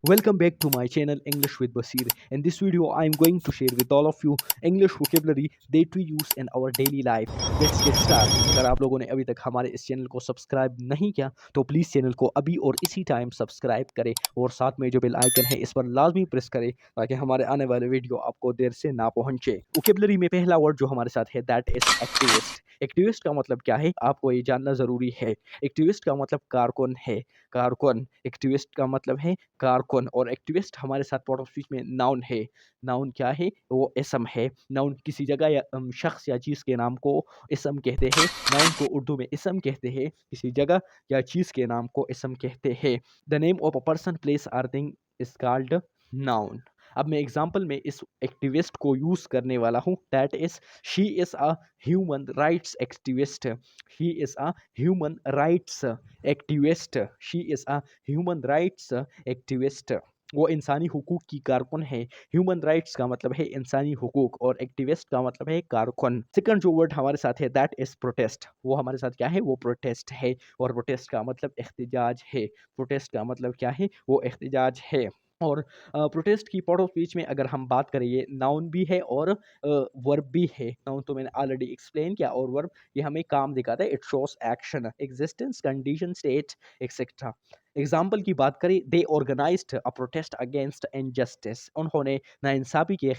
Welcome back to my channel English with Basir. In this video, I am going to share with all of you English vocabulary that we use in our daily life. Let's get started. अगर आप लोगों ने अभी तक हमारे इस channel को subscribe नहीं किया तो प्लीज़ चैनल को अभी और इसी टाइम सब्सक्राइब करें और साथ में जो बेल आइकन है इस पर लाजमी प्रेस करें ताकि हमारे आने वाले वीडियो आपको देर से ना पहुंचे। वोकेबलरी में पहला वर्ड जो हमारे साथ है दैट इज एक्टिविस्ट। एक्टिविस्ट का मतलब क्या है आपको ये जानना ज़रूरी है। एक्टिविस्ट का मतलब कारकुन है। कारकुन एक्टिविस्ट का मतलब है कारकुन और एक्टिविस्ट हमारे साथ पार्ट ऑफ स्पीच में नाउन है। नाउन क्या है वो इसम है। नाउन किसी जगह या शख्स या चीज़ के नाम को इसम कहते हैं। नाउन को उर्दू में इसम कहते हैं। किसी जगह या चीज़ के नाम को इसम कहते हैं। The name of a person place or thing is called noun. अब मैं एग्जांपल में इस एक्टिविस्ट को यूज़ करने वाला हूँ that is she is a human rights activist. She is a human rights activist. She is a human rights activist. वो इंसानी हुकूक की कारकुन है। ह्यूमन राइट्स का मतलब है इंसानी हुकूक और एक्टिविस्ट का मतलब है कारकुन। सेकंड जो वर्ड हमारे साथ है दैट इज प्रोटेस्ट। वो हमारे साथ क्या है वो प्रोटेस्ट है और प्रोटेस्ट का मतलब एहतजाज है। प्रोटेस्ट का मतलब क्या है वो एहतजाज है। और प्रोटेस्ट की पार्ट ऑफ स्पीच में अगर हम बात करें ये नाउन भी है और वर्ब भी है। नाउन तो मैंने ऑलरेडी एक्सप्लेन किया और वर्ब ये हमें काम दिखाता है। It shows action existence condition state etcetera. Example की बात करें they organised a protest against injustice. उन्होंने नाइंसाफ़ी के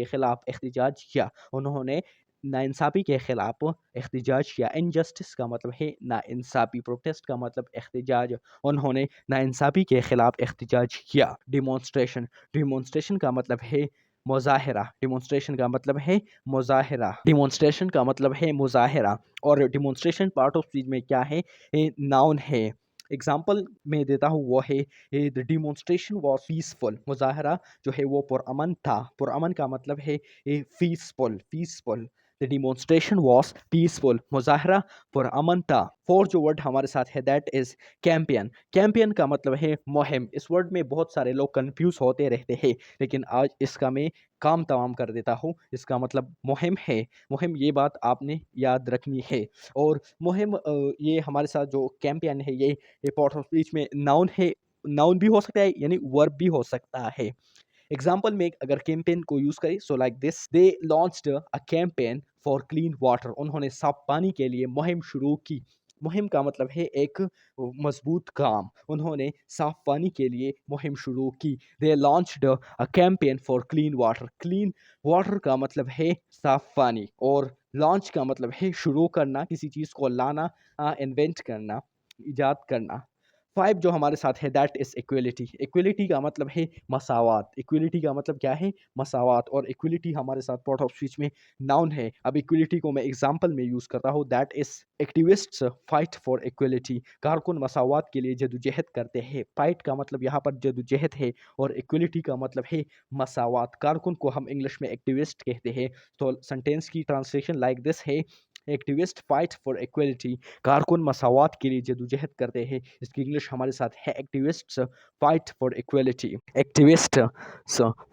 खिलाफ एहतजाज किया। उन्होंने नाइंसाफ़ी के खिलाफ एहतजाज किया। इनजस्टिस का मतलब है नाइंसाफ़ी। प्रोटेस्ट का मतलब एहतजाज। उन्होंने नाइंसाफ़ी के खिलाफ एहतजाज किया। डिमॉन्स्ट्रेशन। डिमॉन्स्ट्रेशन का मतलब है मुज़ाहिरा। डिमॉन्स्ट्रेशन का मतलब है मुज़ाहिरा। डिमॉन्स्ट्रेशन का मतलब है मुज़ाहिरा और डिमॉन्स्ट्रेशन पार्ट ऑफ स्पीच में क्या है नाउन है। एग्जाम्पल मैं देता हूँ वो है द डिमॉन्स्ट्रेशन वॉज पीसफुल। मुज़ाहरा जो है वो पुरअमन था। पुरअमन का मतलब है peaceful. Peaceful the demonstration was peaceful. मुज़ाहरा पुरअमन था। फोर्थ जो वर्ड हमारे साथ है दैट इज कैंपियन। कैंपियन का मतलब है मुहिम। इस वर्ड में बहुत सारे लोग कंफ्यूज होते रहते हैं लेकिन आज इसका मैं काम तमाम कर देता हूँ। इसका मतलब मुहिम है। मुहिम ये बात आपने याद रखनी है। और मुहिम ये हमारे साथ जो कैंपियन है ये पार्ट ऑफ स्पीच में नाउन है। नाउन भी हो सकता है यानी वर्ब भी हो सकता है। एग्जाम्पल में अगर कैंपेन को यूज करें so like this they launched a campaign for clean water. उन्होंने साफ पानी के लिए मुहिम शुरू की। मुहिम का मतलब है एक मजबूत काम। उन्होंने साफ पानी के लिए मुहिम शुरू की। They launched a campaign for clean water. Clean water का मतलब है साफ पानी और लॉन्च का मतलब है शुरू करना, किसी चीज़ को लाना, इन्वेंट करना, इजाद करना। फाइव जो हमारे साथ है दैट इज इक्वलिटी। इक्वलिटी का मतलब है मसावात। इक्वलिटी का मतलब क्या है मसावात और इक्वलिटी हमारे साथ पार्ट ऑफ स्पीच में नाउन है। अब इक्वलिटी को मैं एग्जांपल में यूज करता हूँ that is activists fight for equality. कारकुन मसावात के लिए जदोजहद करते हैं। फाइट का मतलब यहाँ पर जदोजहद है और इक्वलिटी का मतलब है मसावात। कारकुन को हम इंग्लिश में एक्टिविस्ट कहते हैं। तो सेंटेंस की ट्रांसलेशन लाइक दिस है एक्टिविस्ट फाइट फॉर इक्वलिटी। कारकुन मसावात के लिए जदोजहद करते हैं। इसकी इंग्लिश हमारे साथ है activists fight for equality. Activist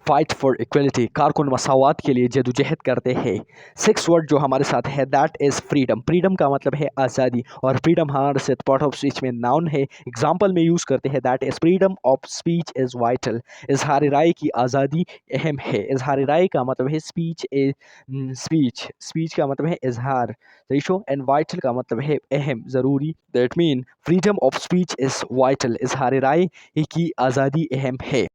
fight for equality. कारकुन मसावात के लिए जदोजहद करते हैं। सिक्स वर्ड जो हमारे साथ है दैट इज फ्रीडम। फ्रीडम का मतलब है आज़ादी और फ्रीडम हमारे साथ पार्ट ऑफ स्पीच में नाउन है। एग्जाम्पल में यूज करते हैं that is freedom of speech is vital. इजहार राय की आज़ादी अहम है। इजहार राय का मतलब है स्पीच स्पीच। स्पीच का मतलब है इजहार रेशो एंड वाइटल का मतलब है अहम ज़रूरी। That mean freedom of speech is vital. इजहार राय की आज़ादी अहम है।